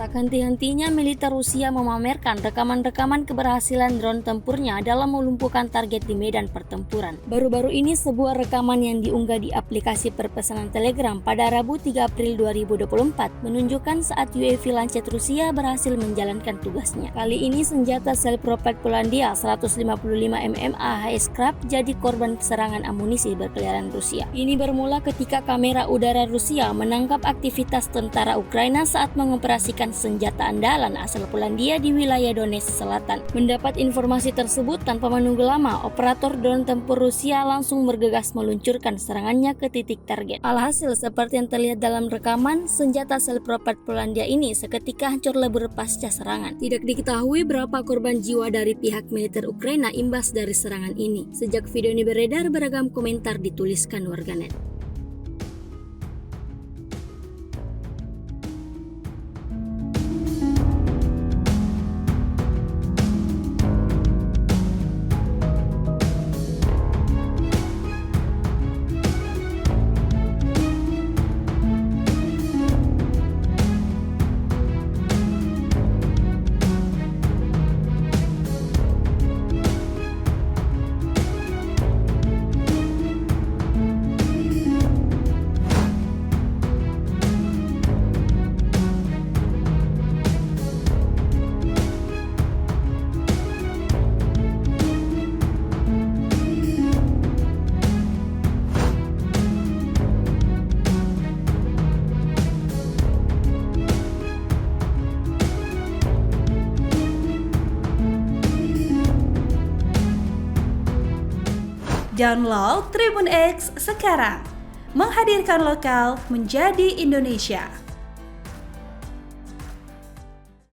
Tak henti-hentinya militer Rusia memamerkan rekaman-rekaman keberhasilan drone tempurnya dalam melumpuhkan target di medan pertempuran. Baru-baru ini sebuah rekaman yang diunggah di aplikasi perpesanan Telegram pada Rabu 3 April 2024 menunjukkan saat UAV Lancet Rusia berhasil menjalankan tugasnya. Kali ini senjata self-propelled Polandia 155 mm AHS Krab jadi korban serangan amunisi berkeliaran Rusia. Ini bermula ketika kamera udara Rusia menangkap aktivitas tentara Ukraina saat mengoperasikan senjata andalan asal Polandia di wilayah Donetsk Selatan. Mendapat informasi tersebut tanpa menunggu lama, operator drone tempur Rusia langsung bergegas meluncurkan serangannya ke titik target. Alhasil, seperti yang terlihat dalam rekaman, senjata self-propelled Polandia ini seketika hancur lebur pasca serangan. Tidak diketahui berapa korban jiwa dari pihak militer Ukraina imbas dari serangan ini. Sejak video ini beredar, beragam komentar dituliskan warganet. Download Tribun X sekarang, menghadirkan lokal menjadi Indonesia.